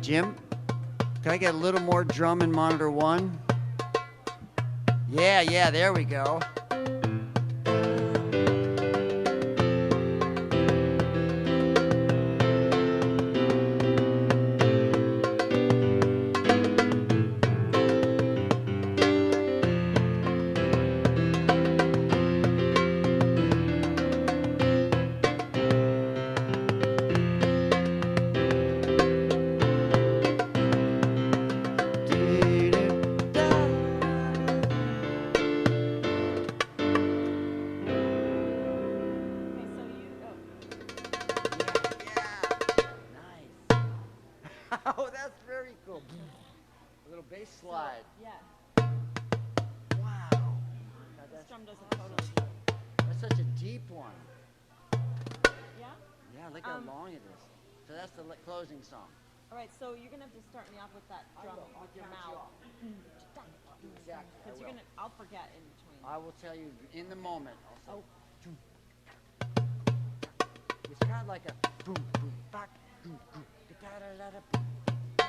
Jim, can I get a little more drum in monitor 1? Yeah, there we go. Oh, that's very cool. A little bass slide. So, yeah. Wow. This drum doesn't totally do it. That's such a deep one. Yeah? Yeah, look how long it is. So that's the closing song. All right, so you're gonna have to start me off with that drum with your mouth. Exactly. Because I'll forget in between. I will tell you in the moment. Oh. It's kind of like a boom, boom, back, boom, boom, da da da da, boom, da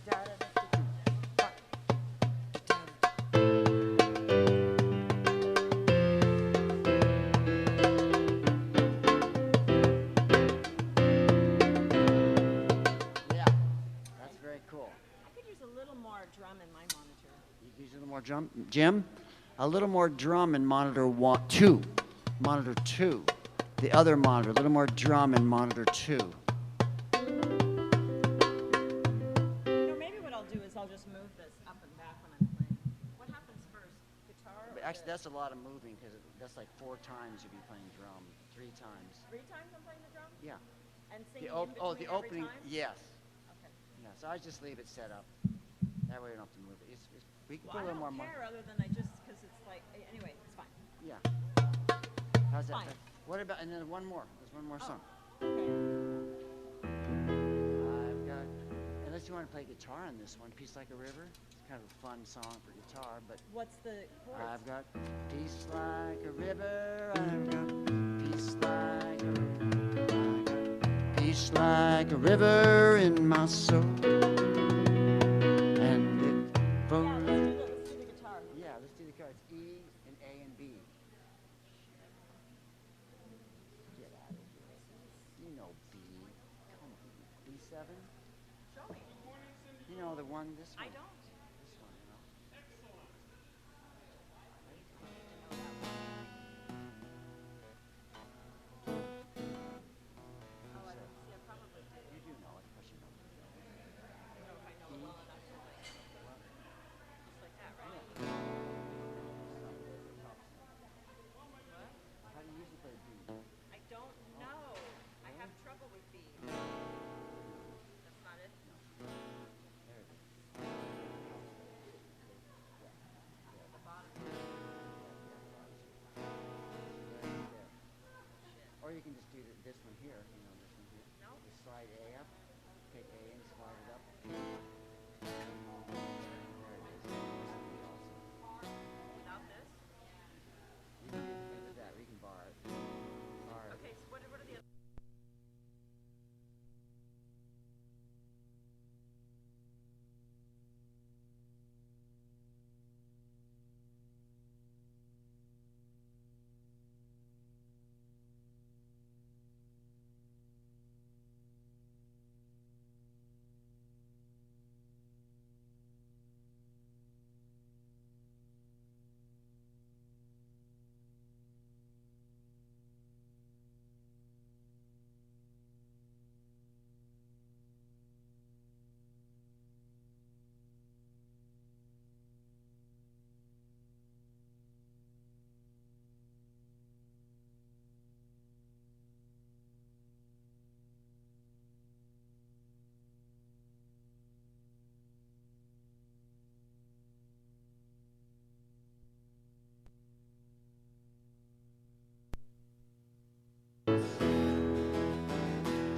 da da da, boom, back, yeah, that's very cool. I could use a little more drum in my monitor. You could use a little more drum, Jim. A little more drum in monitor 2, monitor 2. The other monitor, a little more drum in monitor 2. Maybe what I'll do is I'll just move this up and back when I'm playing. What happens first? Guitar? Actually, that's a lot of moving because that's like 4 times you'd be playing drum, 3 times. 3 times I'm playing the drum? Yeah. And singing The opening, every time? yes. Okay. Yeah, so I just leave it set up. That way you don't have to move it. We can put a I little don't more. care other than because it's like, anyway, it's fine. Yeah. How's that? Fine. What about, and then one more. There's one more song. Okay. I've got, unless you want to play guitar on this one, Peace Like a River. It's kind of a fun song for guitar, but. What's the chords? I've got peace like a river. I've got peace like a river. I've got peace like a river in my soul. And it flows. Let's do the guitar. Yeah, let's do the guitar. It's E and A and B. Get out of here. You know B. Come on. B7? Show me. You know the one, this one. I don't. This one, you know. Oh, I don't see. I probably do. You do know it, of course you know it. I don't know if I know it well enough to like, just like that, right? How do you usually play B? I don't know. I have trouble with B. That's not it? There it is. The bottom. Or you can just do this one here, you know, this one here. No. Just slide A up, take A and slide it up. There it is. Without this? You can get into that, or you can bar it. Bar it. Okay, so what are the other?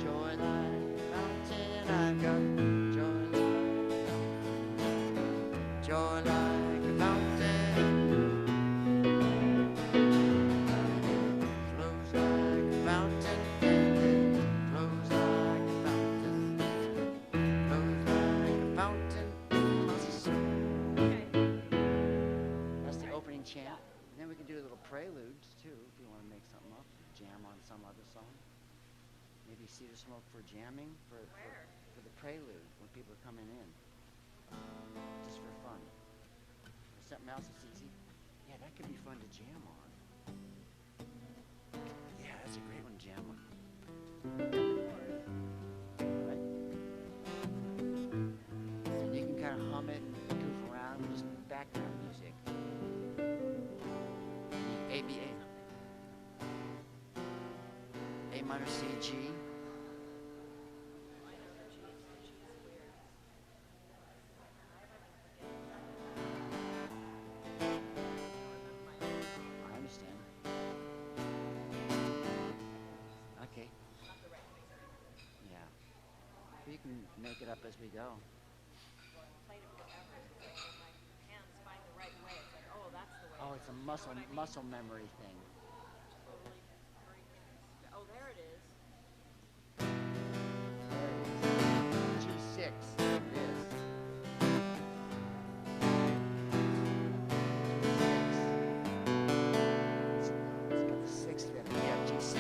Joy like a fountain, I've got joy like a fountain, flows like a fountain, flows like a fountain. preludes too, if you want to make something up, jam on some other song. Maybe Cedar Smoke for jamming for the prelude when people are coming in, just for fun. Or something else that's easy. Yeah, that could be fun to jam on. Yeah, that's a great one to jam on. Right? And you can kind of hum it, goof around, just background music. A, B, A. A minor, C, G. I understand. Okay. Yeah. You can make it up as we go. Oh, it's a muscle memory thing. Oh, there it is. G6. There it is. It's got the sixth in it. Yeah, G6. I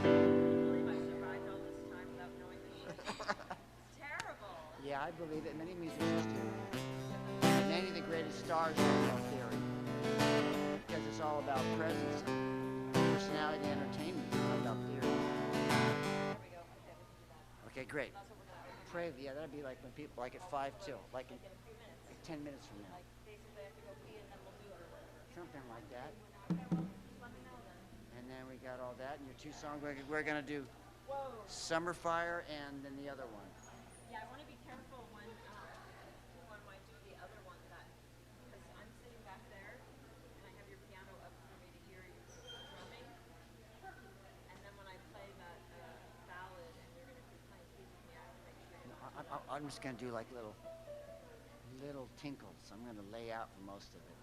believe I survived all this time without knowing the sheet. It's terrible. Yeah, I believe it. Many musicians do. Many of the greatest stars are about theory. Because it's all about presence and personality entertainment. It's not about theory. There we go. Okay, we can do that. Okay, great. That's what we're gonna do. Pray, yeah, that'd be like when people, like at 5 till, like in In a few minutes. like 10 minutes from now. Like basically I have to go pee and then we'll do it or whatever. Something like that. Okay, well, just let me know then. And then we got all that. And your two songs, we're going to do Whoa. Summer Fire and then the other one. Yeah, I want to be careful when I do the other one that because I'm sitting back there and I have your piano up for me to hear you drumming, and then when I play that ballad and you're going to be playing keys with me, I have to make sure you're not. I'm just going to do like little tinkles. I'm going to lay out for most of it.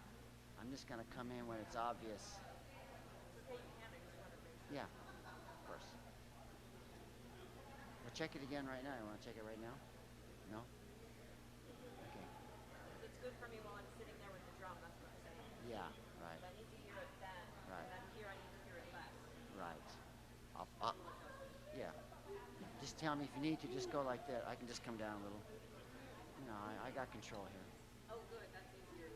I'm just going to come in when it's obvious. It's okay, you can. I just want to make sure. Yeah, of course. We'll check it again right now. You want to check it right now? No? Okay. It's good for me while I'm sitting there with the drum. That's what I'm saying. Yeah, right. I need to hear it then. Right. And then here I need to hear it less. Right. Yeah. Just tell me if you need to. Just go like that. I can just come down a little. No, I got control here. Oh, good. That's easier.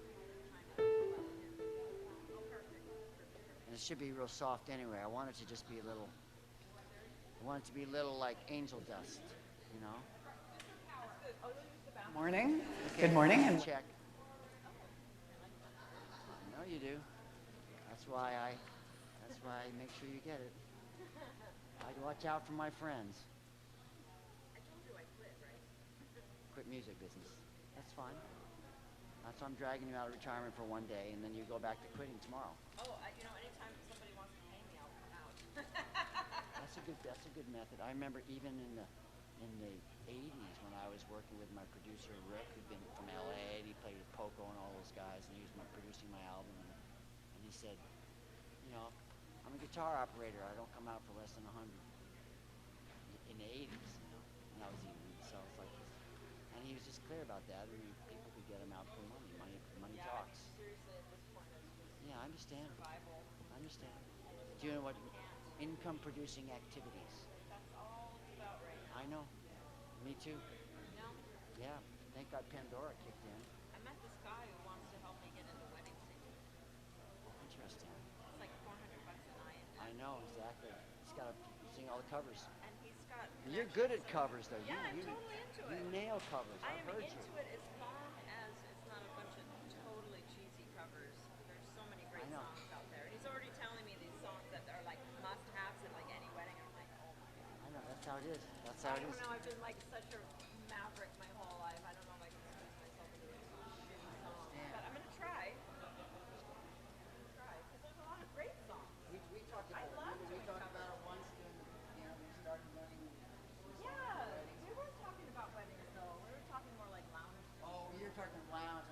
Oh, perfect. And it should be real soft anyway. I want it to just be a little. I want it to be a little like angel dust, you know. Morning. Okay, Good morning. And check. I know you do. That's why I make sure you get it. I watch out for my friends. I told you I quit, right? Quit music business. That's fine. That's why I'm dragging you out of retirement for one day, and then you go back to quitting tomorrow. Oh, anytime somebody wants to pay me, I'll come out. That's a good method. I remember even in the 80s when I was working with my producer Rick, who'd been from LA, and he played with Poco and all those guys, and he was producing my album, and he said, you know, I'm a guitar operator. I don't come out for less than 100 in the 80s, you know, and that was even so it's like, and he was just clear about that. I mean, people could get him out for money Yeah, talks. I mean, seriously, at this point, it's just Yeah, I understand. survival. I understand. Do you know what income producing activities? That's all it's about right now. I know. Me too. No, Yeah. Thank God Pandora kicked in. I met this guy who wants to help me get into wedding singing. Interesting. It's like $400 a night. I know exactly. He's got to sing all the covers. And he's got. You're good at covers, though. Yeah, I'm you totally into you it. nail covers. I I've am heard into you. it as long as it's not a bunch of totally cheesy covers. There's so many great I know. songs out there. And he's already telling me these songs that are like must-haves at like any wedding. I'm like, oh my god. I know. That's how it is. That's how I it don't is. know. I've been like such a maverick my whole life. I don't know if I can squeeze myself into these shitty songs. But I'm gonna try. Because there's a lot of great songs. We talked I love we doing talked covers. about it once when we started running. Yeah, we weren't talking about weddings though. We were talking more like lounge. Oh, you're talking lounge.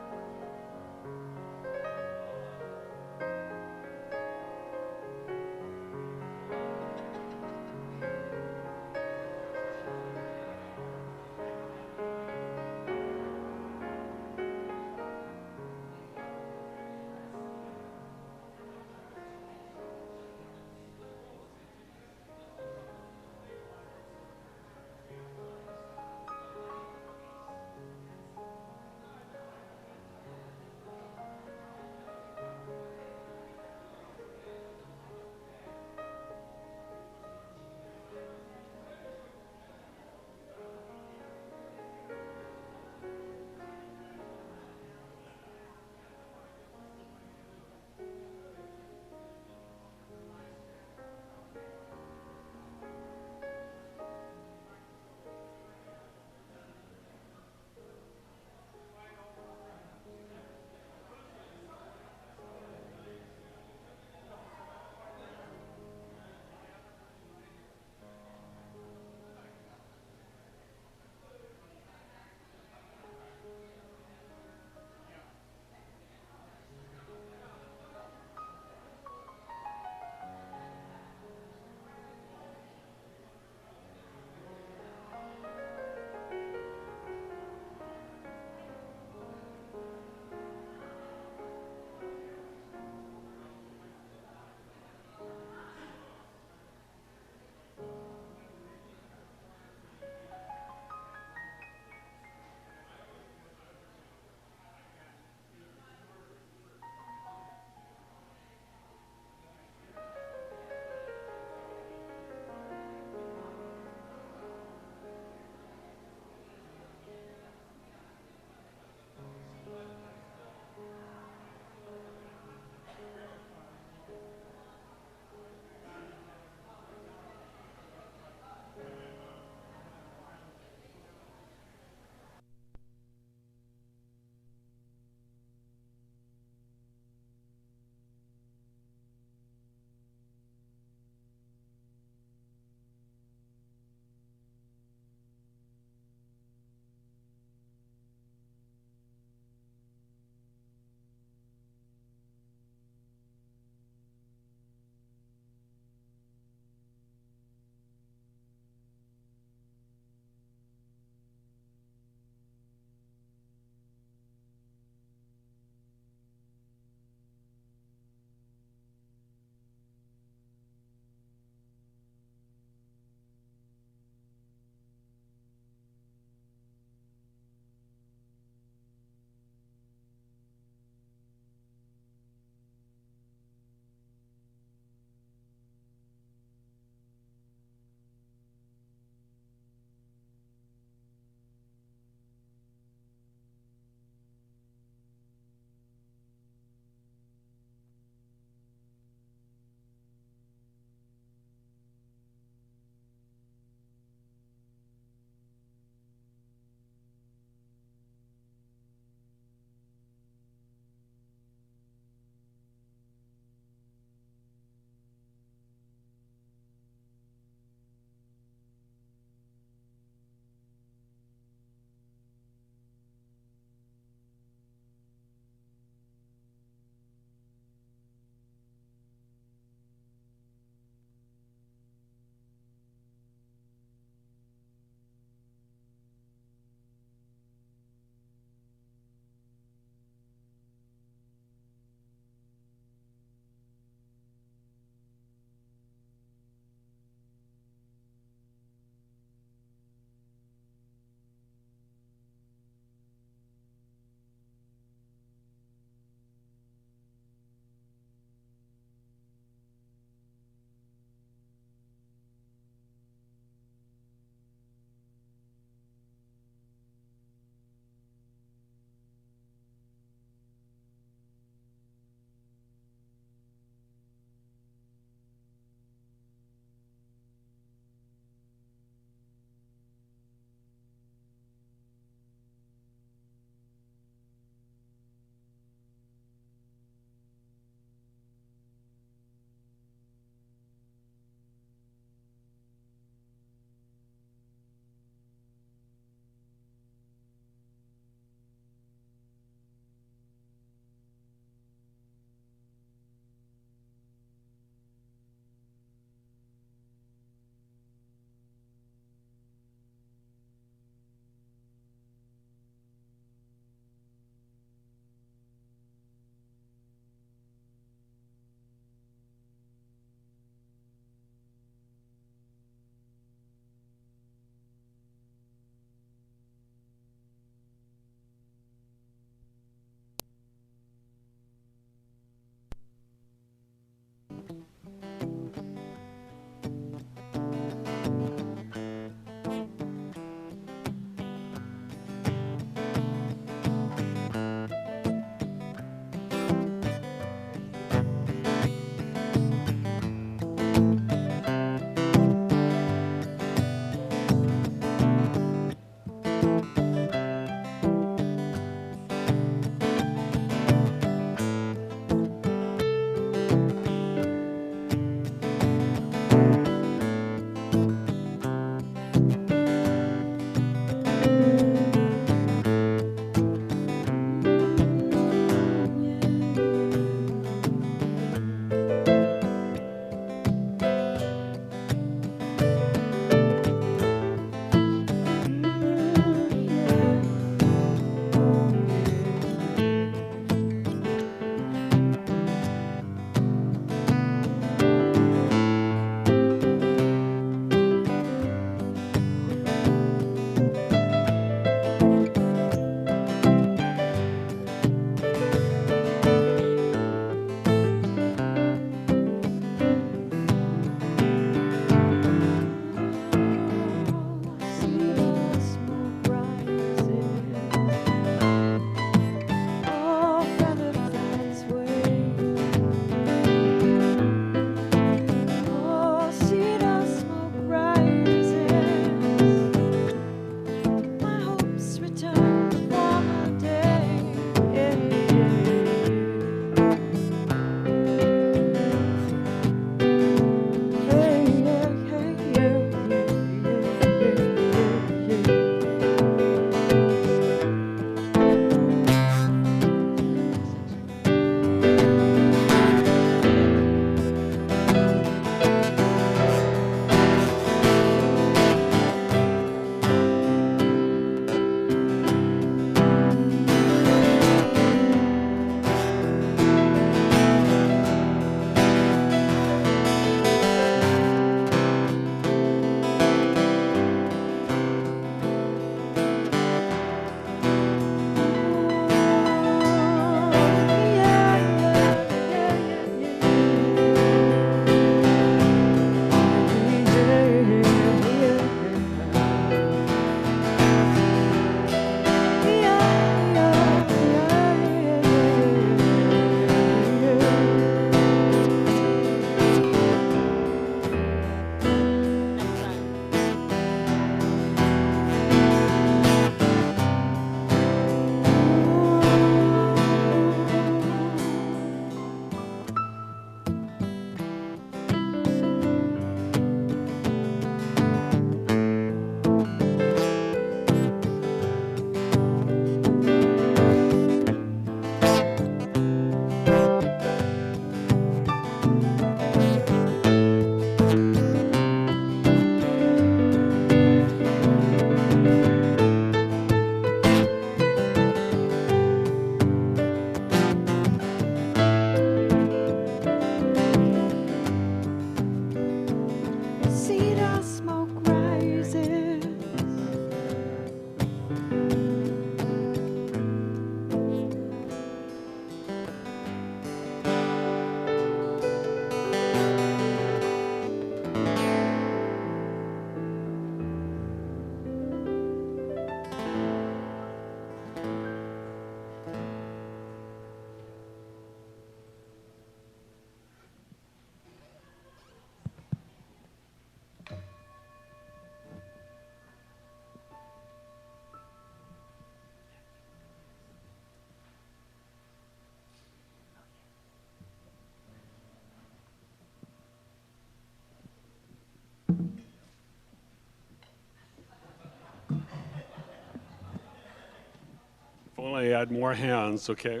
definitely add more hands, okay?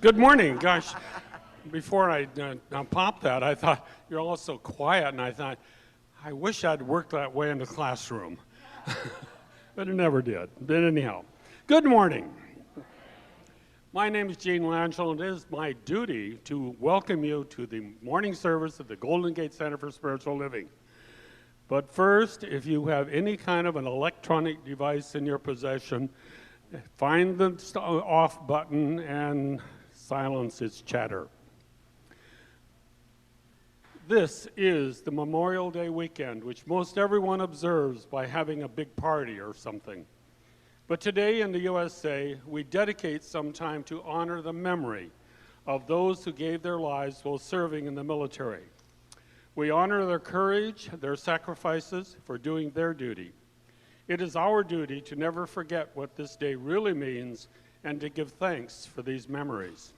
Good morning. Gosh, before I popped that, I thought, you're all so quiet, and I thought, I wish I'd worked that way in the classroom. But it never did. But anyhow, good morning. My name is Gene Langille, and it is my duty to welcome you to the morning service at the Golden Gate Center for Spiritual Living. But first, if you have any kind of an electronic device in your possession, find the off button and silence its chatter. This is the Memorial Day weekend, which most everyone observes by having a big party or something. But today in the USA, we dedicate some time to honor the memory of those who gave their lives while serving in the military. We honor their courage, their sacrifices for doing their duty. It is our duty to never forget what this day really means and to give thanks for these memories.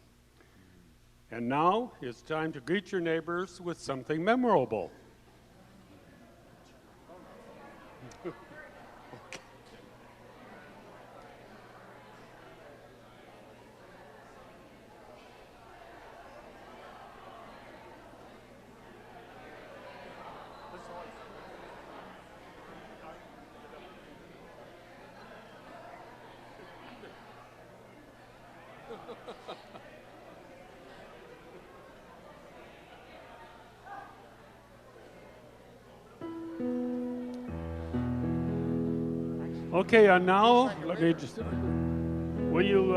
And now it's time to greet your neighbors with something memorable. Okay, and now, let me just, will you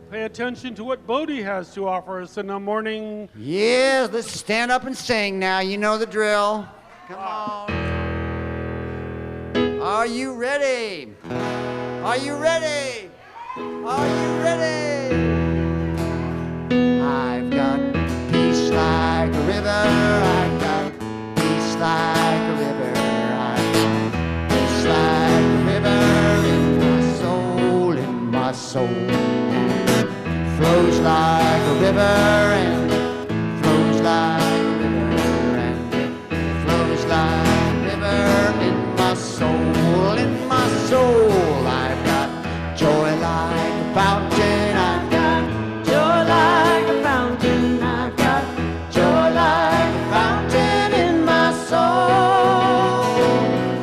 pay attention to what Bodhi has to offer us in the morning? Yes, let's stand up and sing now. You know the drill. Come on. Are you ready? Are you ready? Are you ready? I've got peace like a river. I've got peace like a river. I've got peace like a river in my soul. Flows like a river and flows like a river and it flows like a river in my soul. In my soul, I've got joy like a fountain. I've got joy like a fountain. I've got joy like a fountain in my soul.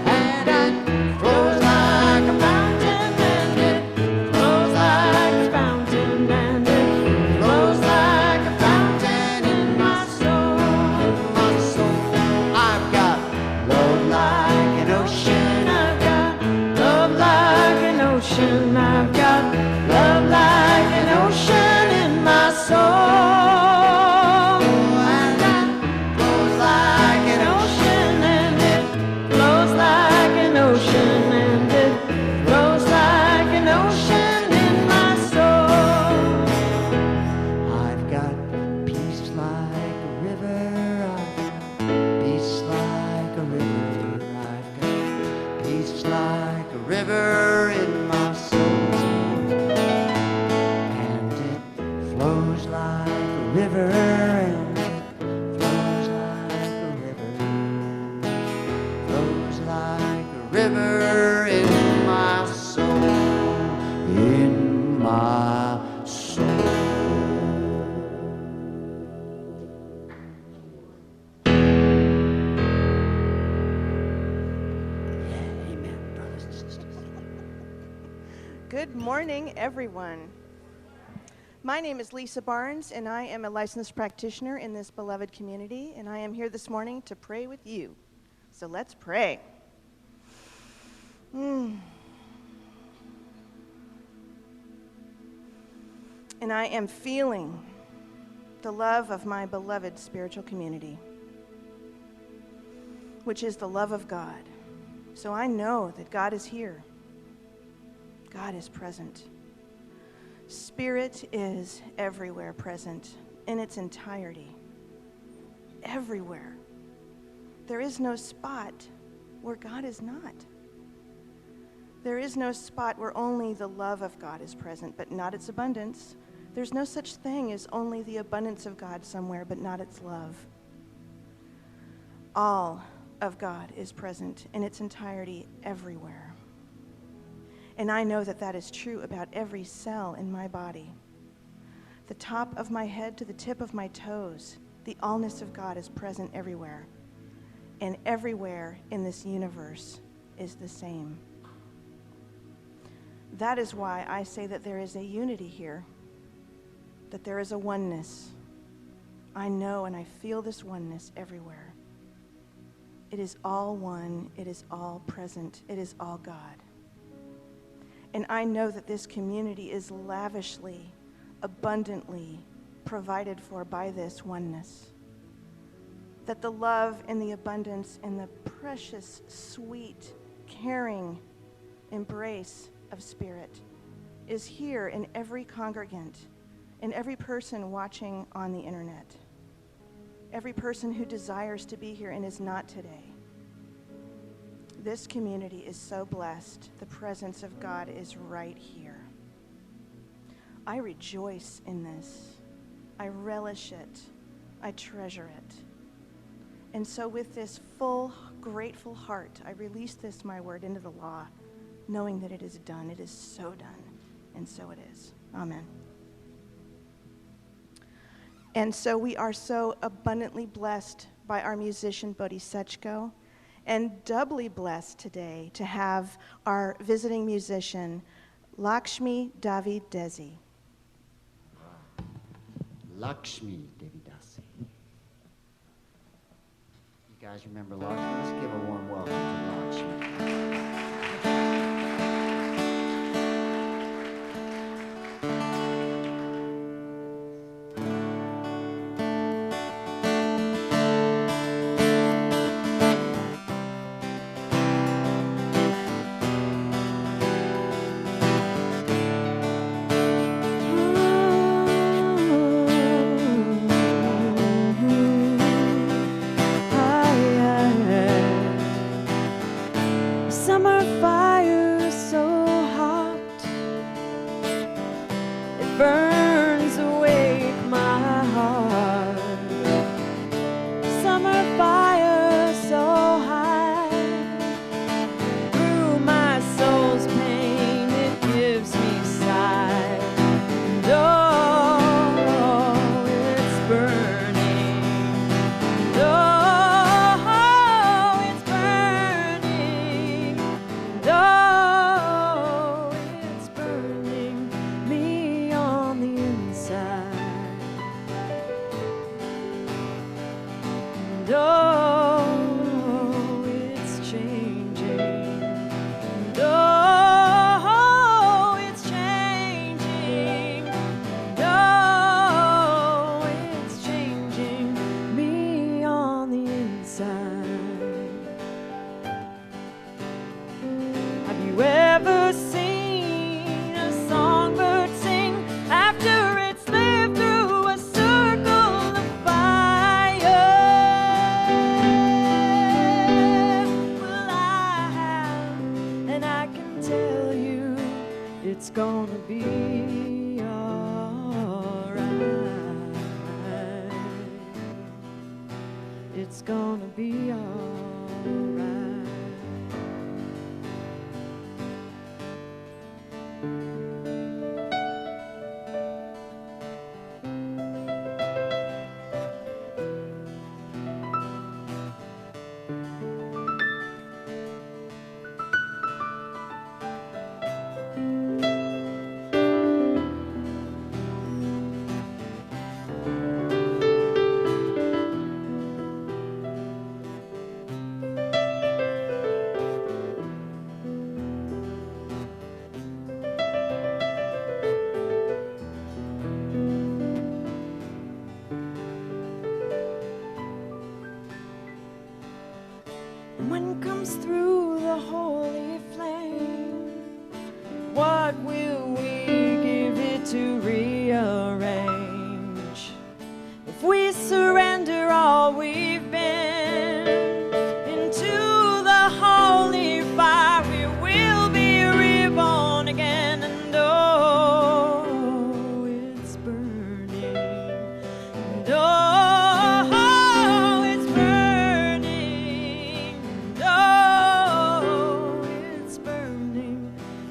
And it flows like a fountain and it flows like a fountain and it flows like a fountain in my soul. In my soul, I've got love like an ocean. I've got love like an ocean. I've got love like an ocean in my soul. And it flows like an ocean and it flows like an ocean and it flows like an ocean in my soul. I've got peace like a river. I've got peace like a river. I've got peace like a river in my soul. And it flows like a river and it flows like a river. Flows like a river in my soul. In my soul. Amen, brothers and sisters. Good morning, everyone. My name is Lisa Barnes, and I am a licensed practitioner in this beloved community, and I am here this morning to pray with you. So let's pray. And I am feeling the love of my beloved spiritual community, which is the love of God. So I know that God is here. God is present. Spirit is everywhere present in its entirety. Everywhere. There is no spot where God is not. There is no spot where only the love of God is present, but not its abundance. There's no such thing as only the abundance of God somewhere, but not its love. All of God is present in its entirety everywhere. And I know that that is true about every cell in my body. The top of my head to the tip of my toes, the allness of God is present everywhere. And everywhere in this universe is the same. That is why I say that there is a unity here, that there is a oneness. I know and I feel this oneness everywhere. It is all one, it is all present, it is all God. And I know that this community is lavishly, abundantly provided for by this oneness. That the love and the abundance and the precious, sweet, caring embrace of Spirit is here in every congregant, in every person watching on the internet, every person who desires to be here and is not today. This community is so blessed. The presence of God is right here. I rejoice in this. I relish it. I treasure it. And so with this full, grateful heart, I release this, my word, into the law, knowing that it is done. It is so done. And so it is. Amen. And so we are so abundantly blessed by our musician, Bodhi Sechko, and doubly blessed today to have our visiting musician, Lakshmi Davi Desi. Lakshmi Devidasi. You guys remember Lakshmi? Let's give a warm welcome to Lakshmi.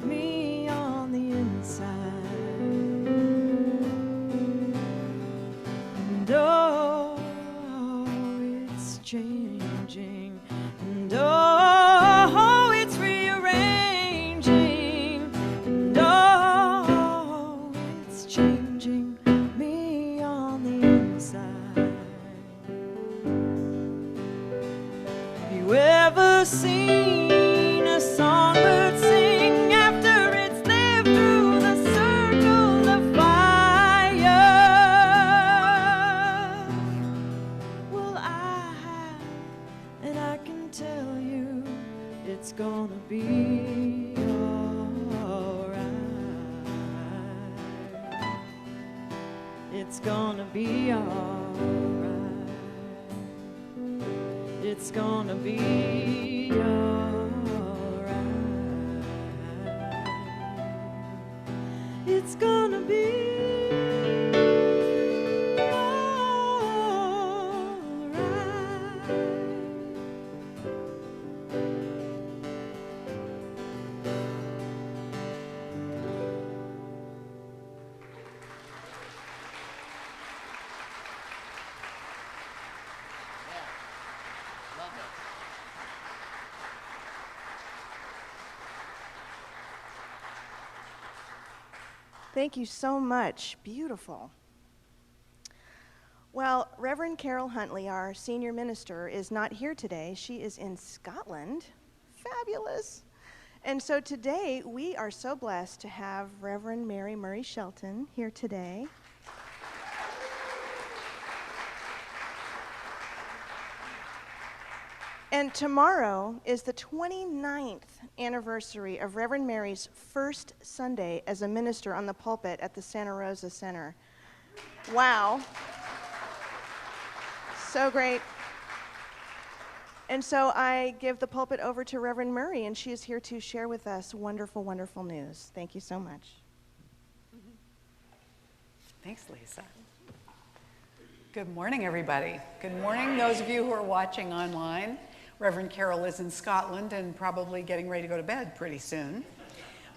Me scene, a songbird sing after it's lived through the circle of fire. Well, I have, and I can tell you it's gonna be alright. It's gonna be alright. It's gonna be alright. It's gonna be Love it. Thank you so much. Beautiful. Well, Reverend Carol Huntley, our senior minister, is not here today. She is in Scotland. Fabulous. And so today, we are so blessed to have Reverend Mary Murray Shelton here today. And tomorrow is the 29th anniversary of Reverend Mary's first Sunday as a minister on the pulpit at the Santa Rosa Center. Wow. So great. And so I give the pulpit over to Reverend Murray, and she is here to share with us wonderful, wonderful news. Thank you so much. Thanks, Lisa. Good morning, everybody. Good morning, those of you who are watching online. Reverend Carol is in Scotland and probably getting ready to go to bed pretty soon.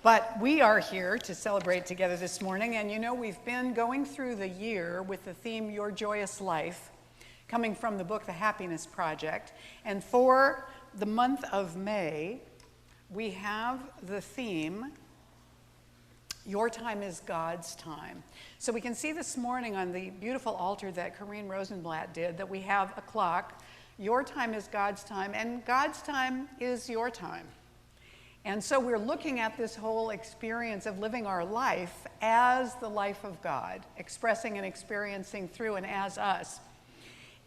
But we are here to celebrate together this morning. And you know, we've been going through the year with the theme, Your Joyous Life, coming from the book, The Happiness Project. And for the month of May, we have the theme, Your Time is God's Time. So we can see this morning on the beautiful altar that Carine Rosenblatt did that we have a clock. Your time is God's time, and God's time is your time. And so we're looking at this whole experience of living our life as the life of God, expressing and experiencing through and as us.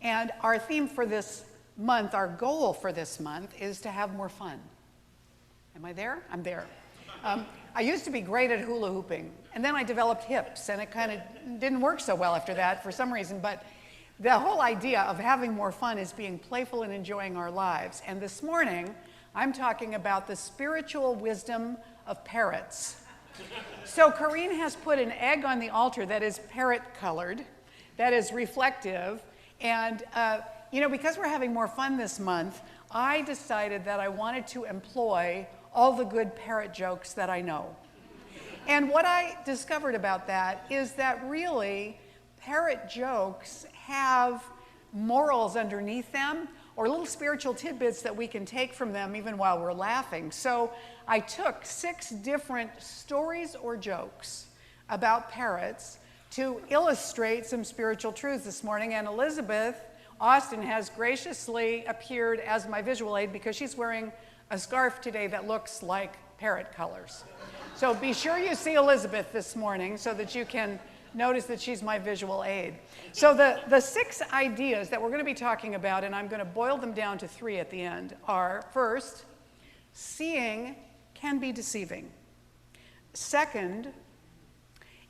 And our theme for this month, our goal for this month, is to have more fun. Am I there? I'm there. I used to be great at hula hooping, and then I developed hips, and it kind of didn't work so well after that for some reason, but the whole idea of having more fun is being playful and enjoying our lives. And this morning, I'm talking about the spiritual wisdom of parrots. So Carine has put an egg on the altar that is parrot-colored, that is reflective, and you know, because we're having more fun this month, I decided that I wanted to employ all the good parrot jokes that I know. And what I discovered about that is that really parrot jokes have morals underneath them or little spiritual tidbits that we can take from them even while we're laughing. So I took 6 different stories or jokes about parrots to illustrate some spiritual truths this morning. And Elizabeth Austin has graciously appeared as my visual aid because she's wearing a scarf today that looks like parrot colors. So be sure you see Elizabeth this morning so that you can notice that she's my visual aid. So the 6 ideas that we're going to be talking about, and I'm going to boil them down to 3 at the end, are first, seeing can be deceiving. Second,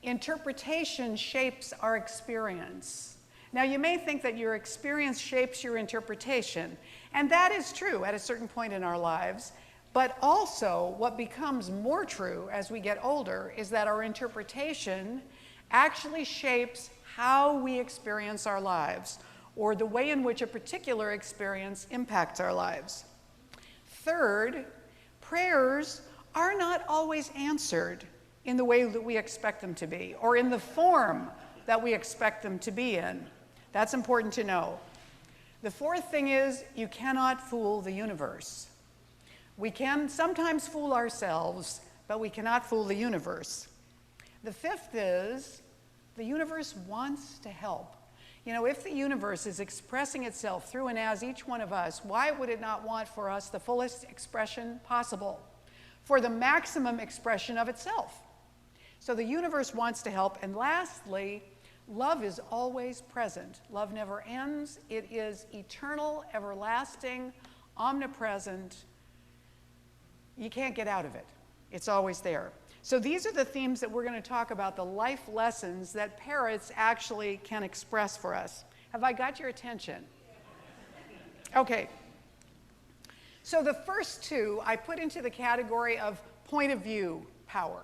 interpretation shapes our experience. Now, you may think that your experience shapes your interpretation, and that is true at a certain point in our lives, but also what becomes more true as we get older is that our interpretation actually shapes how we experience our lives, or the way in which a particular experience impacts our lives. Third, prayers are not always answered in the way that we expect them to be, or in the form that we expect them to be in. That's important to know. The fourth thing is, you cannot fool the universe. We can sometimes fool ourselves, but we cannot fool the universe. The fifth is, the universe wants to help. You know, if the universe is expressing itself through and as each one of us, why would it not want for us the fullest expression possible, for the maximum expression of itself? So the universe wants to help. And lastly, love is always present. Love never ends. It is eternal, everlasting, omnipresent. You can't get out of it. It's always there. So these are the themes that we're going to talk about, the life lessons that parrots actually can express for us. Have I got your attention? Okay. So the first two I put into the category of point of view power.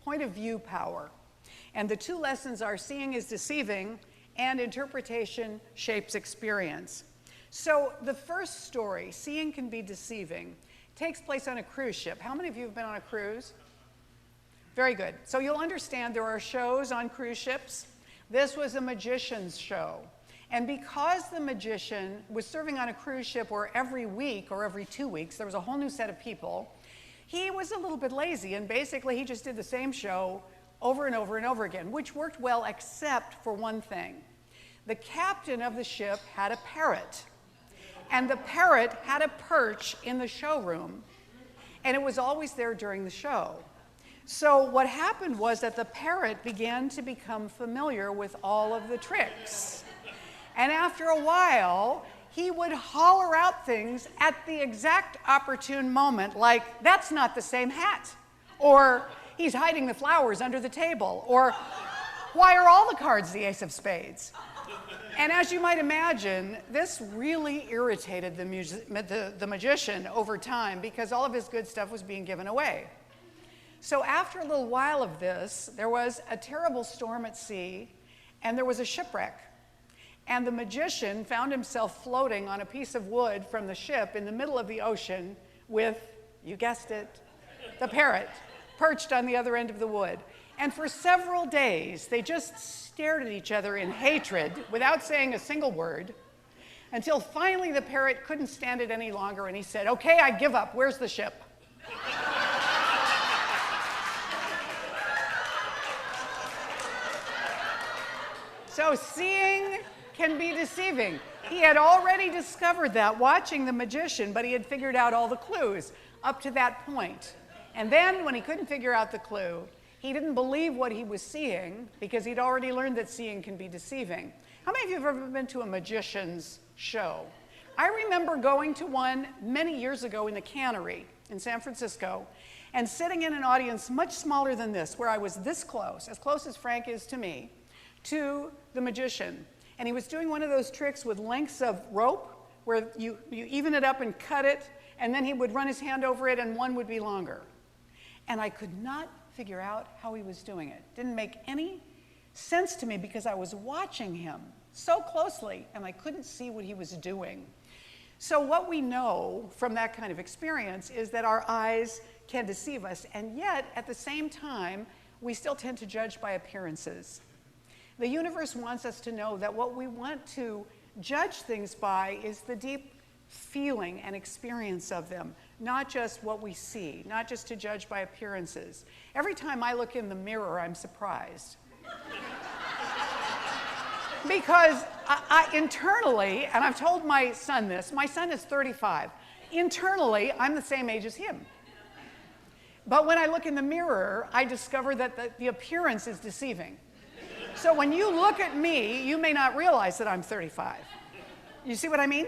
Point of view power. And the two lessons are seeing is deceiving and interpretation shapes experience. So the first story, seeing can be deceiving, takes place on a cruise ship. How many of you have been on a cruise? Very good. So you'll understand there are shows on cruise ships. This was a magician's show. And because the magician was serving on a cruise ship where every week or every 2 weeks there was a whole new set of people, he was a little bit lazy, and basically he just did the same show over and over and over again, which worked well except for one thing. The captain of the ship had a parrot, and the parrot had a perch in the showroom, and it was always there during the show. So what happened was that the parrot began to become familiar with all of the tricks. And after a while, he would holler out things at the exact opportune moment, like, "That's not the same hat," or "He's hiding the flowers under the table," or "Why are all the cards the ace of spades?" And as you might imagine, this really irritated the magician over time because all of his good stuff was being given away. So after a little while of this, there was a terrible storm at sea, and there was a shipwreck. And the magician found himself floating on a piece of wood from the ship in the middle of the ocean with, you guessed it, the parrot perched on the other end of the wood. And for several days, they just stared at each other in hatred without saying a single word, until finally the parrot couldn't stand it any longer, and he said, "Okay, I give up. Where's the ship?" So seeing can be deceiving. He had already discovered that watching the magician, but he had figured out all the clues up to that point. And then when he couldn't figure out the clue, he didn't believe what he was seeing because he'd already learned that seeing can be deceiving. How many of you have ever been to a magician's show? I remember going to one many years ago in the Cannery in San Francisco and sitting in an audience much smaller than this, where I was this close, as close as Frank is to me, to the magician. And he was doing one of those tricks with lengths of rope where you even it up and cut it, and then he would run his hand over it and one would be longer. And I could not figure out how he was doing it. Didn't make any sense to me because I was watching him so closely and I couldn't see what he was doing. So what we know from that kind of experience is that our eyes can deceive us, and yet at the same time we still tend to judge by appearances. The universe wants us to know that what we want to judge things by is the deep feeling and experience of them, not just what we see, not just to judge by appearances. Every time I look in the mirror, I'm surprised. Because I internally, and I've told my son this, my son is 35. Internally, I'm the same age as him. But when I look in the mirror, I discover that the appearance is deceiving. So when you look at me, you may not realize that I'm 35. You see what I mean?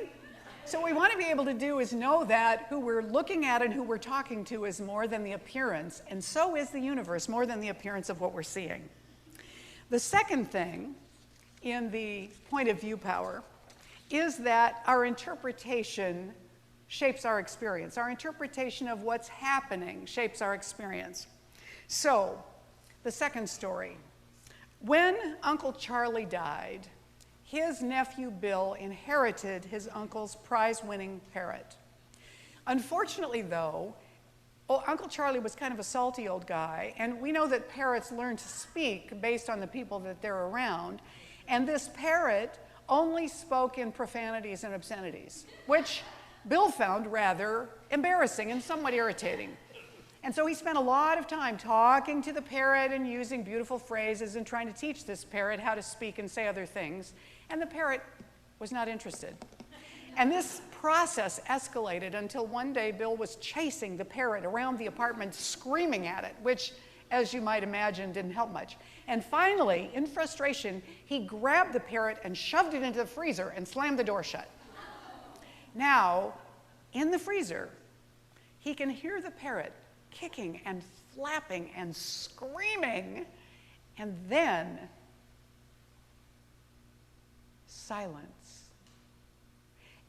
So what we want to be able to do is know that who we're looking at and who we're talking to is more than the appearance, and so is the universe, more than the appearance of what we're seeing. The second thing in the point of view power is that our interpretation shapes our experience. Our interpretation of what's happening shapes our experience. So, the second story. When Uncle Charlie died, his nephew Bill inherited his uncle's prize-winning parrot. Unfortunately, though, Uncle Charlie was kind of a salty old guy, and we know that parrots learn to speak based on the people that they're around, and this parrot only spoke in profanities and obscenities, which Bill found rather embarrassing and somewhat irritating. And so he spent a lot of time talking to the parrot and using beautiful phrases and trying to teach this parrot how to speak and say other things. And the parrot was not interested. And this process escalated until one day Bill was chasing the parrot around the apartment, screaming at it, which, as you might imagine, didn't help much. And finally, in frustration, he grabbed the parrot and shoved it into the freezer and slammed the door shut. Now, in the freezer, he can hear the parrot kicking and flapping and screaming, and then silence.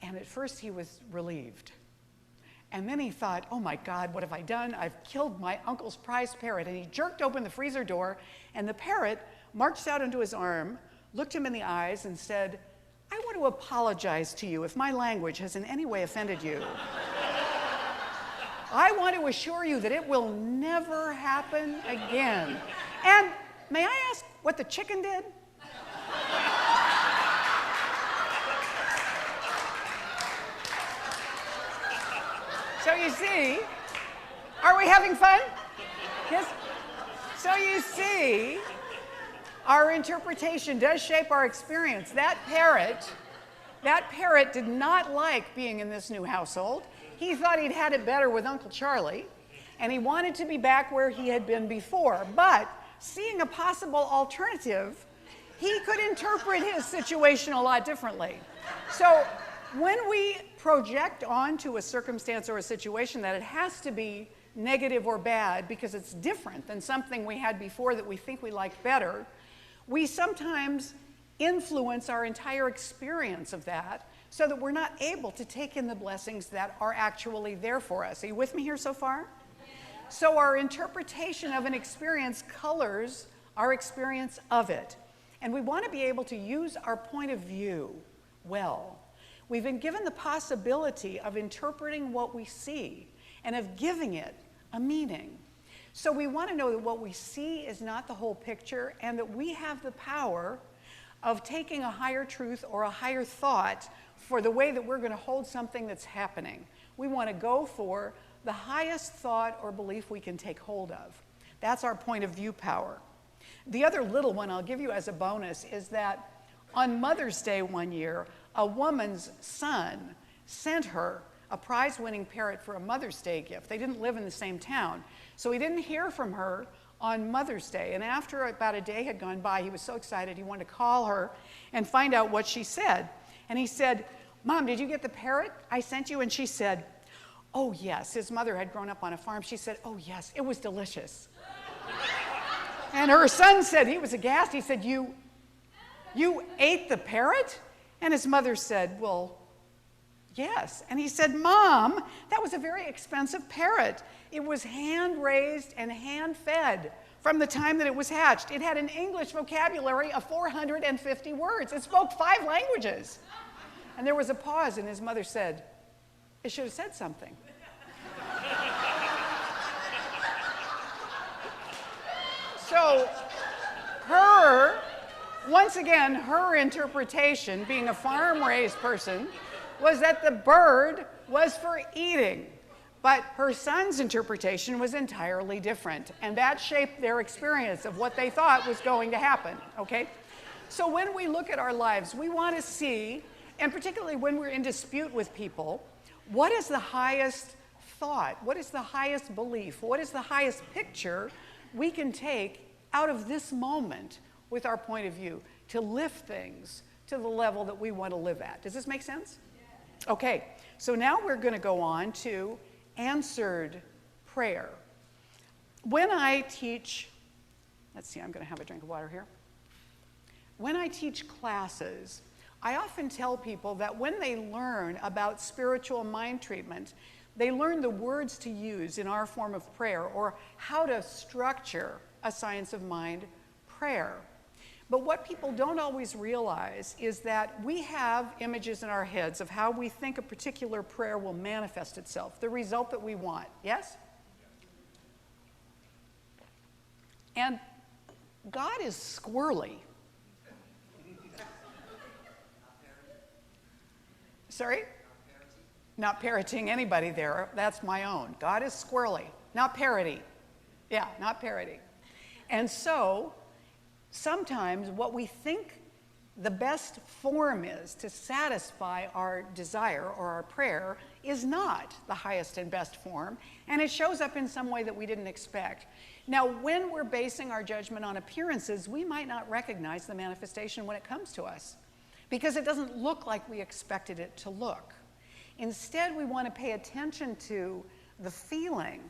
And at first he was relieved. And then he thought, oh my God, what have I done? I've killed my uncle's prized parrot. And he jerked open the freezer door, and the parrot marched out into his arm, looked him in the eyes, and said, I want to apologize to you if my language has in any way offended you. I want to assure you that it will never happen again. And may I ask what the chicken did? So you see, are we having fun? Yes? So you see, our interpretation does shape our experience. That parrot did not like being in this new household. He thought he'd had it better with Uncle Charlie, and he wanted to be back where he had been before. But seeing a possible alternative, he could interpret his situation a lot differently. So when we project onto a circumstance or a situation that it has to be negative or bad because it's different than something we had before that we think we liked better, we sometimes influence our entire experience of that so that we're not able to take in the blessings that are actually there for us. Are you with me here so far? Yeah. So our interpretation of an experience colors our experience of it. And we want to be able to use our point of view well. We've been given the possibility of interpreting what we see and of giving it a meaning. So we want to know that what we see is not the whole picture, and that we have the power of taking a higher truth or a higher thought for the way that we're going to hold something that's happening. We want to go for the highest thought or belief we can take hold of. That's our point of view power. The other little one I'll give you as a bonus is that on Mother's Day one year, a woman's son sent her a prize-winning parrot for a Mother's Day gift. They didn't live in the same town, so he didn't hear from her on Mother's Day. And after about a day had gone by, he was so excited he wanted to call her and find out what she said. And he said, Mom, did you get the parrot I sent you? And she said, oh yes. His mother had grown up on a farm. She said, oh yes, it was delicious. And her son said, he was aghast. He said, you ate the parrot? And his mother said, well, yes. And he said, Mom, that was a very expensive parrot. It was hand-raised and hand-fed from the time that it was hatched. It had an English vocabulary of 450 words. It spoke 5 languages. And there was a pause, and his mother said, it should have said something. So once again, her interpretation, being a farm-raised person, was that the bird was for eating. But her son's interpretation was entirely different, and that shaped their experience of what they thought was going to happen, okay? So when we look at our lives, we want to see, and particularly when we're in dispute with people, what is the highest thought? What is the highest belief? What is the highest picture we can take out of this moment with our point of view to lift things to the level that we want to live at? Does this make sense? Yeah. Okay, so now we're going to go on to answered prayer. When I teach, let's see, I'm going to have a drink of water here. When I teach classes, I often tell people that when they learn about spiritual mind treatment, they learn the words to use in our form of prayer, or how to structure a science of mind prayer. But what people don't always realize is that we have images in our heads of how we think a particular prayer will manifest itself, the result that we want. Yes? And God is squirrely. Sorry? Not parroting anybody there. That's my own. God is squirrely. not parody. Yeah, not parody. And so sometimes what we think the best form is to satisfy our desire or our prayer is not the highest and best form, and it shows up in some way that we didn't expect. Now, when we're basing our judgment on appearances, we might not recognize the manifestation when it comes to us because it doesn't look like we expected it to look. Instead, we want to pay attention to the feeling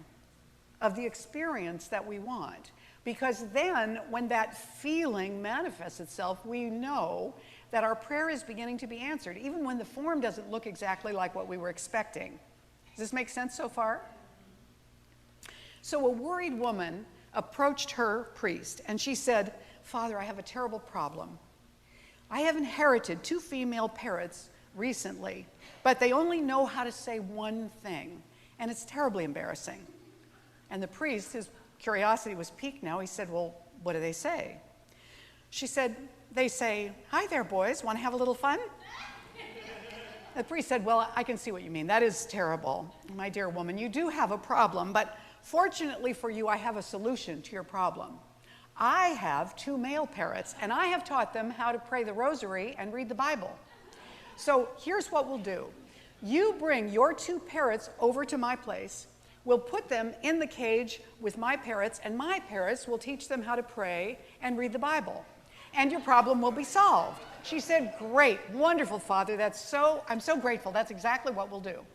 of the experience that we want. Because then, when that feeling manifests itself, we know that our prayer is beginning to be answered, even when the form doesn't look exactly like what we were expecting. Does this make sense so far? So a worried woman approached her priest, and she said, "Father, I have a terrible problem. I have inherited 2 female parrots recently, but they only know how to say one thing, and it's terribly embarrassing." And the priest, his curiosity was piqued now. He said, "Well, what do they say?" She said, "They say, 'Hi there, boys, want to have a little fun?'" The priest said, "Well, I can see what you mean. That is terrible. My dear woman, you do have a problem, but fortunately for you, I have a solution to your problem. I have 2 male parrots, and I have taught them how to pray the rosary and read the Bible. So here's what we'll do. You bring your 2 parrots over to my place. We'll put them in the cage with my parrots, and my parrots will teach them how to pray and read the Bible. And your problem will be solved." She said, "Great, wonderful, Father. I'm so grateful. That's exactly what we'll do."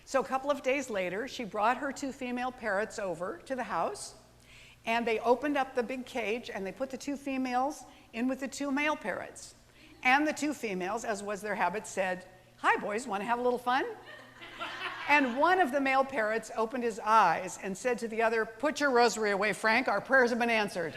So a couple of days later, she brought her 2 female parrots over to the house, and they opened up the big cage, and they put the 2 females in with the 2 male parrots. And the 2 females, as was their habit, said, "Hi, boys, want to have a little fun?" And one of the male parrots opened his eyes and said to the other, "Put your rosary away, Frank. Our prayers have been answered."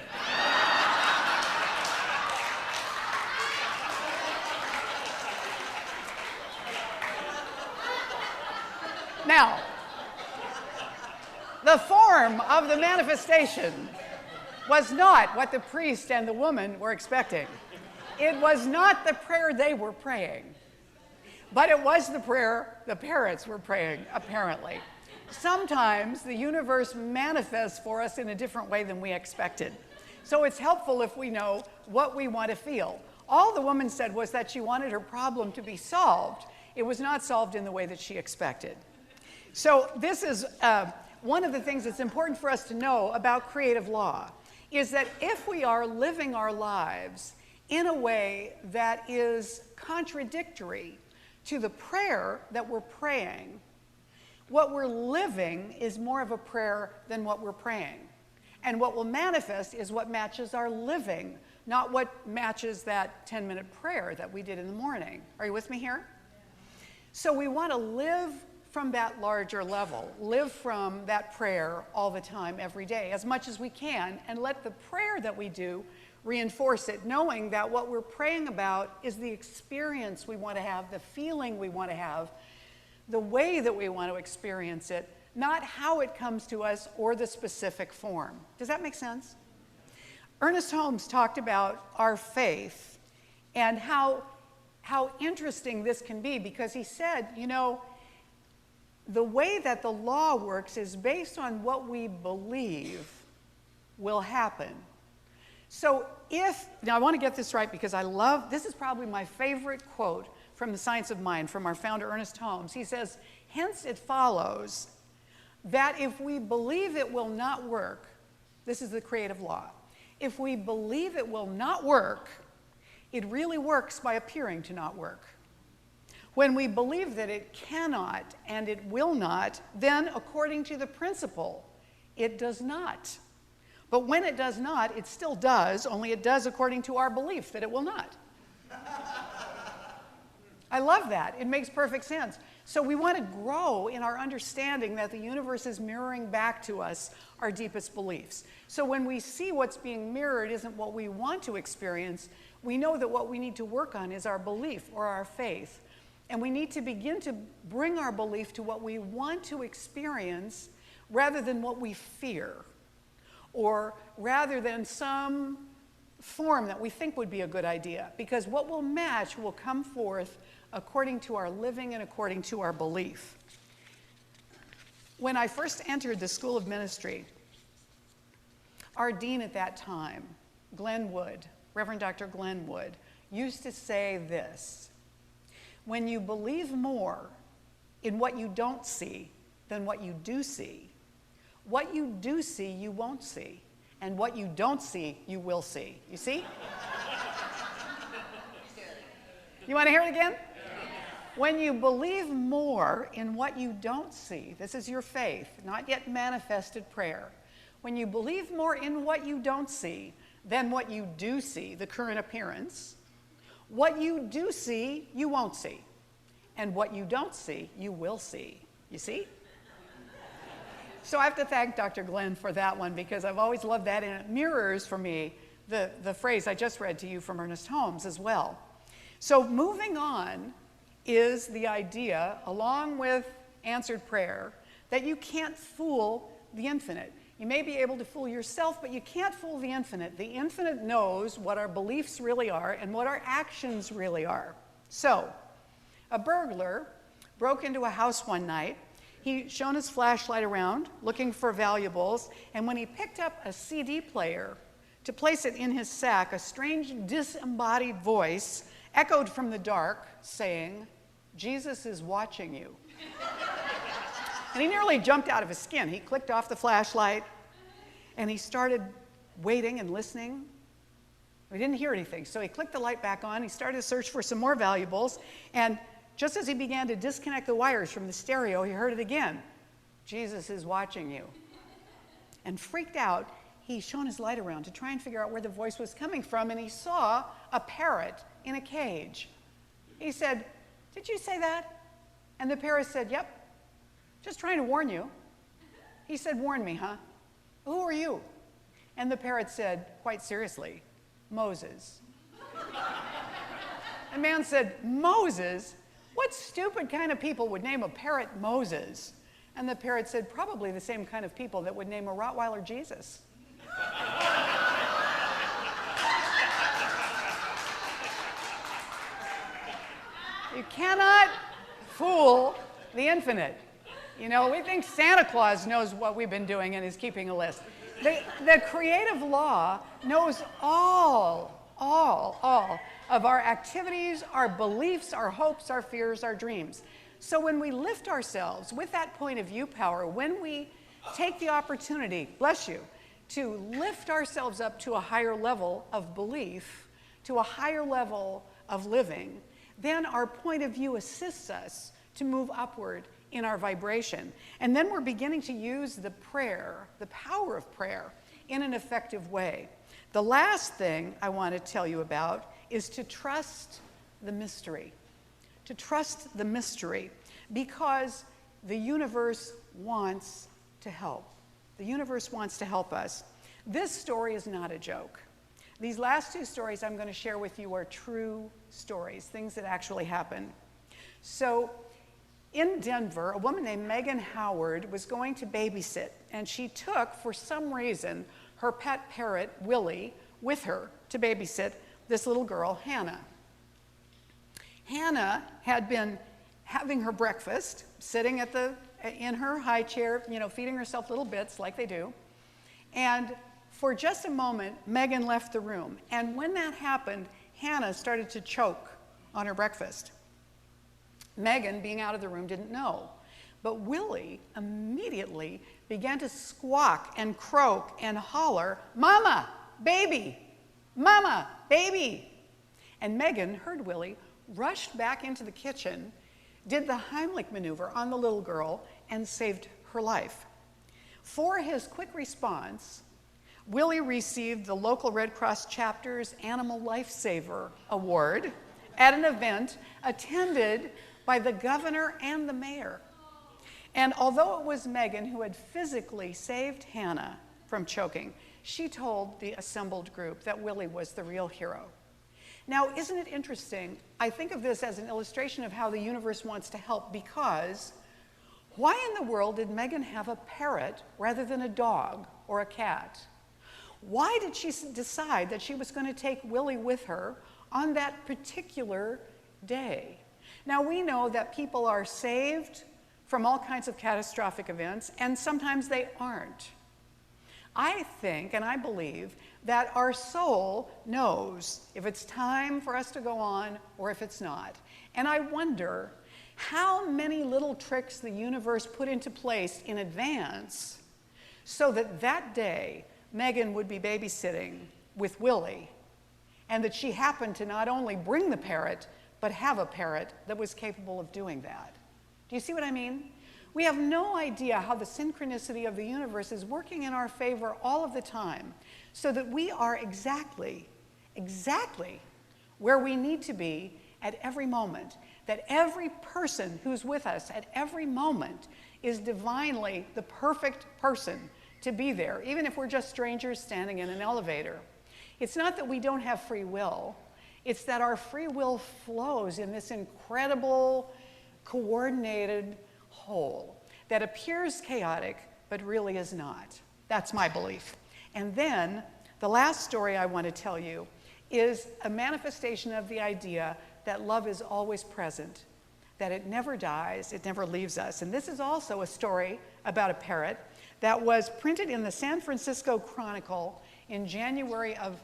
Now, the form of the manifestation was not what the priest and the woman were expecting. It was not the prayer they were praying. But it was the prayer the parrots were praying, apparently. Sometimes the universe manifests for us in a different way than we expected. So it's helpful if we know what we want to feel. All the woman said was that she wanted her problem to be solved. It was not solved in the way that she expected. So this is one of the things that's important for us to know about creative law, is that if we are living our lives in a way that is contradictory to the prayer that we're praying, what we're living is more of a prayer than what we're praying. And what will manifest is what matches our living, not what matches that 10-minute prayer that we did in the morning. Are you with me here? So we want to live from that larger level, live from that prayer all the time, every day, as much as we can, and let the prayer that we do reinforce it, knowing that what we're praying about is the experience we want to have, the feeling we want to have, the way that we want to experience it, not how it comes to us or the specific form. Does that make sense? Ernest Holmes talked about our faith and how interesting this can be, because he said, you know, the way that the law works is based on what we believe will happen. So now I want to get this right because this is probably my favorite quote from The Science of Mind from our founder, Ernest Holmes. He says, "Hence it follows that if we believe it will not work," this is the creative law, "if we believe it will not work, it really works by appearing to not work. When we believe that it cannot and it will not, then according to the principle, it does not. But when it does not, it still does, only it does according to our belief that it will not." I love that. It makes perfect sense. So we want to grow in our understanding that the universe is mirroring back to us our deepest beliefs. So when we see what's being mirrored isn't what we want to experience, we know that what we need to work on is our belief or our faith. And we need to begin to bring our belief to what we want to experience rather than what we fear, or rather than some form that we think would be a good idea, because what will match will come forth according to our living and according to our belief. When I first entered the School of Ministry, our dean at that time, Glenn Wood, Reverend Dr. Glenn Wood, used to say this: when you believe more in what you don't see than what you do see, what you do see you won't see, and what you don't see you will see. You see? You want to hear it again? When you believe more in what you don't see, this is your faith, not yet manifested prayer. When you believe more in what you don't see than what you do see, the current appearance, what you do see, you won't see. And what you don't see, you will see. You see? So I have to thank Dr. Glenn for that one, because I've always loved that, and it mirrors for me the phrase I just read to you from Ernest Holmes as well. So moving on is the idea, along with answered prayer, that you can't fool the infinite. You may be able to fool yourself, but you can't fool the infinite. The infinite knows what our beliefs really are and what our actions really are. So, a burglar broke into a house one night. He shone his flashlight around looking for valuables, and when he picked up a CD player to place it in his sack, a strange disembodied voice echoed from the dark saying, "Jesus is watching you." And he nearly jumped out of his skin. He clicked off the flashlight and he started waiting and listening. He didn't hear anything, so he clicked the light back on. He started to search for some more valuables, and just as he began to disconnect the wires from the stereo, he heard it again. "Jesus is watching you." And freaked out, he shone his light around to try and figure out where the voice was coming from, and he saw a parrot in a cage. He said, "Did you say that?" And the parrot said, "Yep, just trying to warn you." He said, "Warn me, huh? Who are you?" And the parrot said, quite seriously, "Moses." The man said, "Moses? What stupid kind of people would name a parrot Moses?" And the parrot said, "Probably the same kind of people that would name a Rottweiler Jesus." You cannot fool the infinite. You know, we think Santa Claus knows what we've been doing and is keeping a list. The creative law knows all of our activities, our beliefs, our hopes, our fears, our dreams. So when we lift ourselves with that point of view power, when we take the opportunity, bless you, to lift ourselves up to a higher level of belief, to a higher level of living, then our point of view assists us to move upward in our vibration. And then we're beginning to use the prayer, the power of prayer, in an effective way. The last thing I want to tell you about is to trust the mystery. To trust the mystery, because the universe wants to help. The universe wants to help us. This story is not a joke. These last two stories I'm going to share with you are true stories, things that actually happened. So in Denver, a woman named Megan Howard was going to babysit, and she took, for some reason, her pet parrot, Willie, with her to babysit this little girl, Hannah. Hannah had been having her breakfast, sitting in her high chair, you know, feeding herself little bits like they do. And for just a moment, Megan left the room. And when that happened, Hannah started to choke on her breakfast. Megan, being out of the room, didn't know. But Willie immediately began to squawk and croak and holler, "Mama, baby! Mama, baby!" And Megan heard Willie, rushed back into the kitchen, did the Heimlich maneuver on the little girl, and saved her life. For his quick response, Willie received the local Red Cross chapter's Animal Lifesaver Award at an event attended by the governor and the mayor. And although it was Megan who had physically saved Hannah from choking, she told the assembled group that Willie was the real hero. Now, isn't it interesting? I think of this as an illustration of how the universe wants to help, because why in the world did Megan have a parrot rather than a dog or a cat? Why did she decide that she was going to take Willie with her on that particular day? Now, we know that people are saved from all kinds of catastrophic events, and sometimes they aren't. I think and I believe that our soul knows if it's time for us to go on or if it's not. And I wonder how many little tricks the universe put into place in advance so that that day Megan would be babysitting with Willie, and that she happened to not only bring the parrot, but have a parrot that was capable of doing that. Do you see what I mean? We have no idea how the synchronicity of the universe is working in our favor all of the time, so that we are exactly where we need to be at every moment, that every person who's with us at every moment is divinely the perfect person to be there, even if we're just strangers standing in an elevator. It's not that we don't have free will, it's that our free will flows in this incredible, coordinated whole that appears chaotic, but really is not. That's my belief. And then, the last story I want to tell you is a manifestation of the idea that love is always present, that it never dies, it never leaves us. And this is also a story about a parrot that was printed in the San Francisco Chronicle in January of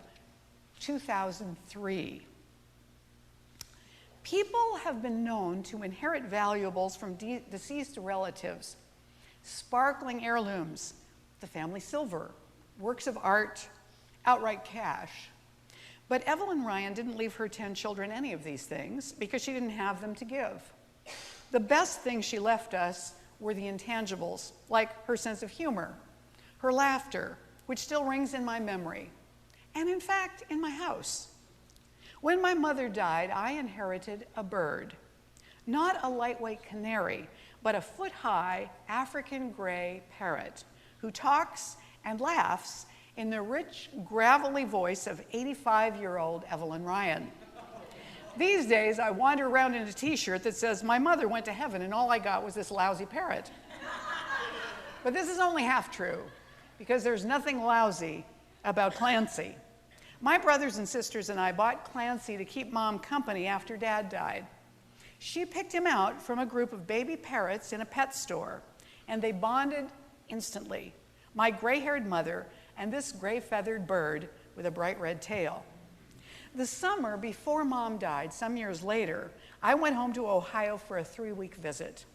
2003. People have been known to inherit valuables from deceased relatives, sparkling heirlooms, the family silver, works of art, outright cash. But Evelyn Ryan didn't leave her 10 children any of these things because she didn't have them to give. The best things she left us were the intangibles, like her sense of humor, her laughter, which still rings in my memory, and in fact, in my house. When my mother died, I inherited a bird, not a lightweight canary, but a foot-high African gray parrot who talks and laughs in the rich, gravelly voice of 85-year-old Evelyn Ryan. These days, I wander around in a t-shirt that says, "My mother went to heaven and all I got was this lousy parrot." But this is only half true, because there's nothing lousy about Clancy. My brothers and sisters and I bought Clancy to keep Mom company after Dad died. She picked him out from a group of baby parrots in a pet store, and they bonded instantly, my gray-haired mother and this gray-feathered bird with a bright red tail. The summer before Mom died, some years later, I went home to Ohio for a 3-week visit.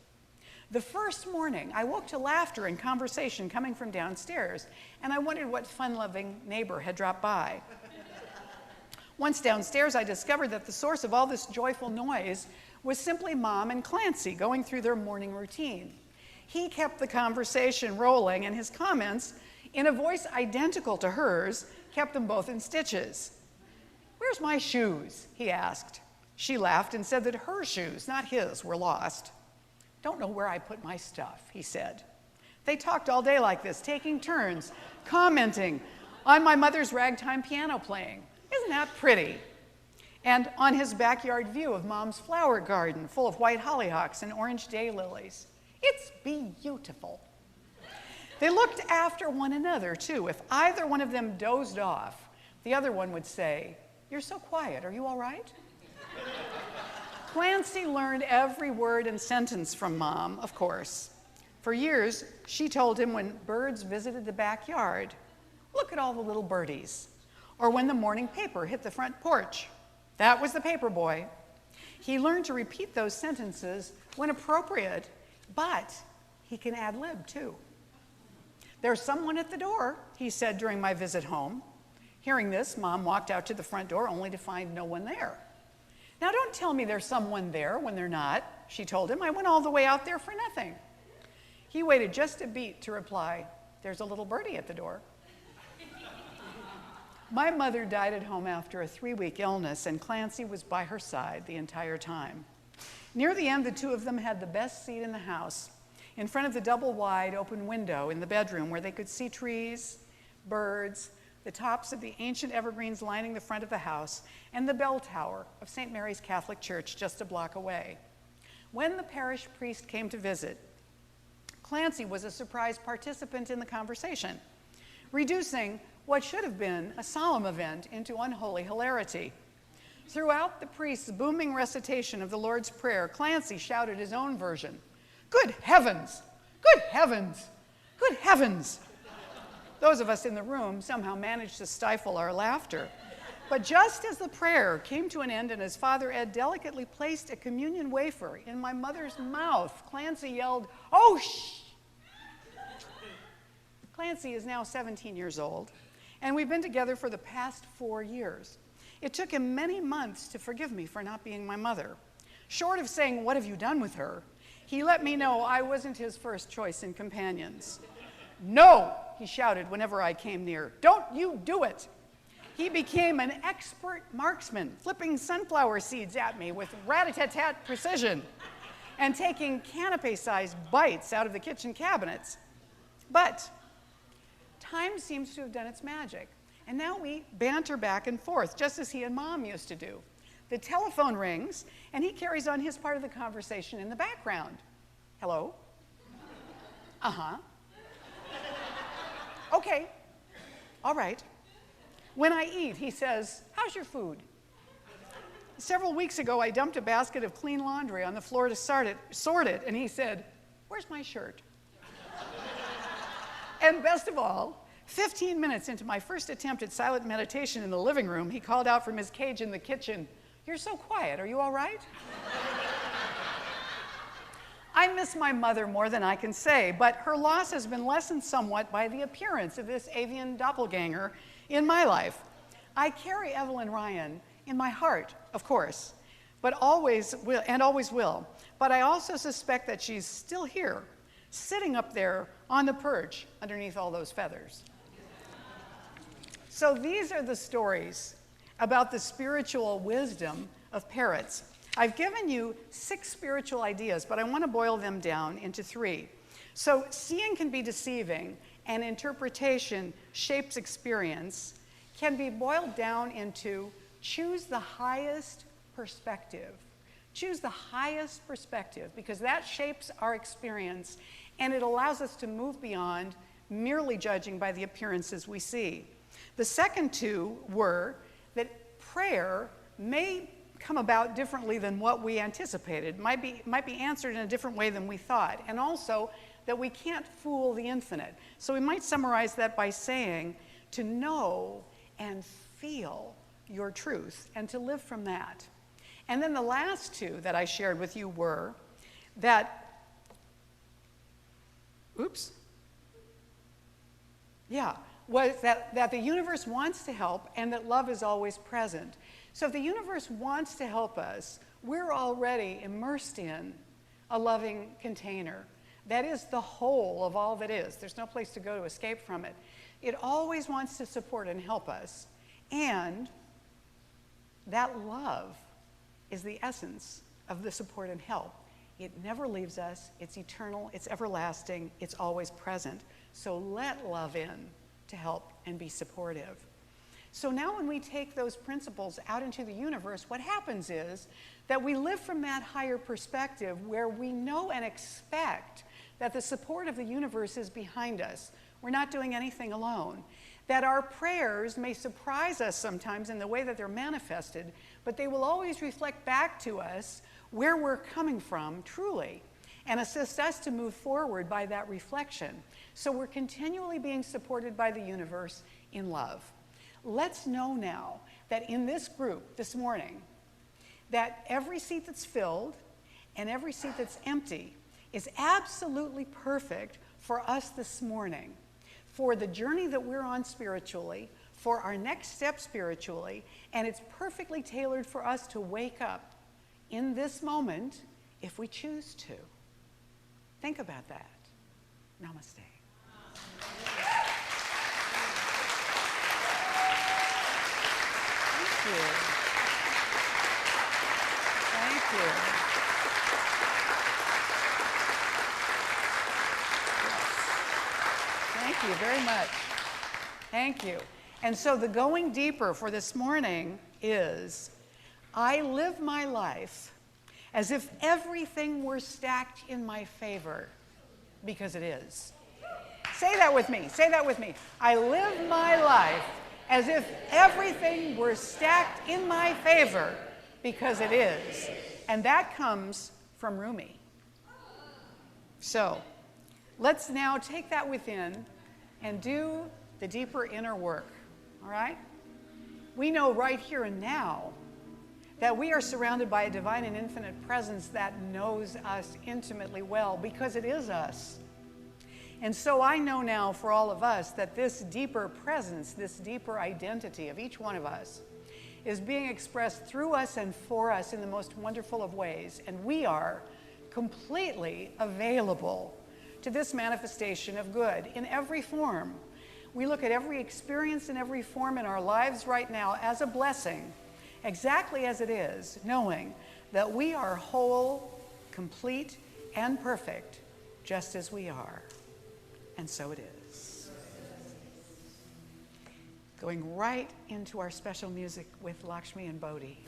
The first morning, I woke to laughter and conversation coming from downstairs, and I wondered what fun-loving neighbor had dropped by. Once downstairs, I discovered that the source of all this joyful noise was simply Mom and Clancy going through their morning routine. He kept the conversation rolling, and his comments, in a voice identical to hers, kept them both in stitches. "Where's my shoes?" he asked. She laughed and said that her shoes, not his, were lost. "Don't know where I put my stuff," he said. They talked all day like this, taking turns, commenting on my mother's ragtime piano playing. Isn't that pretty? And on his backyard view of Mom's flower garden full of white hollyhocks and orange daylilies. It's beautiful. They looked after one another, too. If either one of them dozed off, the other one would say, "You're so quiet, are you all right?" Clancy learned every word and sentence from Mom, of course. For years, she told him when birds visited the backyard, "Look at all the little birdies." Or when the morning paper hit the front porch, "That was the paper boy." He learned to repeat those sentences when appropriate, but he can ad-lib too. "There's someone at the door," he said during my visit home. Hearing this, Mom walked out to the front door only to find no one there. "Now don't tell me there's someone there when they're not," she told him. "I went all the way out there for nothing." He waited just a beat to reply, "There's a little birdie at the door." My mother died at home after a 3-week illness, and Clancy was by her side the entire time. Near the end, the two of them had the best seat in the house, in front of the double-wide open window in the bedroom where they could see trees, birds, the tops of the ancient evergreens lining the front of the house, and the bell tower of St. Mary's Catholic Church just a block away. When the parish priest came to visit, Clancy was a surprise participant in the conversation, reducing what should have been a solemn event into unholy hilarity. Throughout the priest's booming recitation of the Lord's Prayer, Clancy shouted his own version, Good heavens! Good heavens! Good heavens! Those of us in the room somehow managed to stifle our laughter. But just as the prayer came to an end and as Father Ed delicately placed a communion wafer in my mother's mouth, Clancy yelled, "Oh, shh!" Clancy is now 17 years old, and we've been together for the past 4 years. It took him many months to forgive me for not being my mother. Short of saying, "What have you done with her?" he let me know I wasn't his first choice in companions. "No," he shouted whenever I came near. "Don't you do it." He became an expert marksman, flipping sunflower seeds at me with rat-a-tat-tat precision and taking canapé-sized bites out of the kitchen cabinets. But time seems to have done its magic, and now we banter back and forth, just as he and Mom used to do. The telephone rings, and he carries on his part of the conversation in the background. "Hello? Uh-huh. Okay. All right." When I eat, he says, "How's your food?" Several weeks ago, I dumped a basket of clean laundry on the floor to sort it, and he said, "Where's my shirt?" And best of all, 15 minutes into my first attempt at silent meditation in the living room, he called out from his cage in the kitchen, "You're so quiet. Are you all right?" I miss my mother more than I can say, but her loss has been lessened somewhat by the appearance of this avian doppelganger in my life. I carry Evelyn Ryan in my heart, of course, but always will. But I also suspect that she's still here, sitting up there on the perch underneath all those feathers. So these are the stories about the spiritual wisdom of parrots. I've given you 6 spiritual ideas, but I want to boil them down into 3. So seeing can be deceiving, and interpretation shapes experience, can be boiled down into choose the highest perspective. Choose the highest perspective, because that shapes our experience, and it allows us to move beyond merely judging by the appearances we see. The second 2 were that prayer may come about differently than what we anticipated, might be answered in a different way than we thought, and also that we can't fool the infinite. So we might summarize that by saying to know and feel your truth and to live from that. And then the last 2 that I shared with you were that, was that the universe wants to help and that love is always present. So if the universe wants to help us, we're already immersed in a loving container. That is the whole of all that is. There's no place to go to escape from it. It always wants to support and help us. And that love is the essence of the support and help. It never leaves us. It's eternal. It's everlasting. It's always present. So let love in to help and be supportive. So now when we take those principles out into the universe, what happens is that we live from that higher perspective where we know and expect that the support of the universe is behind us. We're not doing anything alone. That our prayers may surprise us sometimes in the way that they're manifested, but they will always reflect back to us where we're coming from truly and assist us to move forward by that reflection. So we're continually being supported by the universe in love. Let's know now that in this group this morning, that every seat that's filled and every seat that's empty is absolutely perfect for us this morning, for the journey that we're on spiritually, for our next step spiritually, and it's perfectly tailored for us to wake up in this moment if we choose to. Think about that. Namaste. Thank you. Thank you. Thank you very much. Thank you. And so the going deeper for this morning is, I live my life as if everything were stacked in my favor, because it is. Say that with me. Say that with me. I live my life as if everything were stacked in my favor, because it is. And that comes from Rumi. So let's now take that within and do the deeper inner work, all right? We know right here and now that we are surrounded by a divine and infinite presence that knows us intimately well because it is us. And so I know now for all of us that this deeper presence, this deeper identity of each one of us is being expressed through us and for us in the most wonderful of ways. And we are completely available to this manifestation of good in every form. We look at every experience in every form in our lives right now as a blessing, exactly as it is, knowing that we are whole, complete, and perfect, just as we are. And so it is. Going right into our special music with Lakshmi and Bodhi.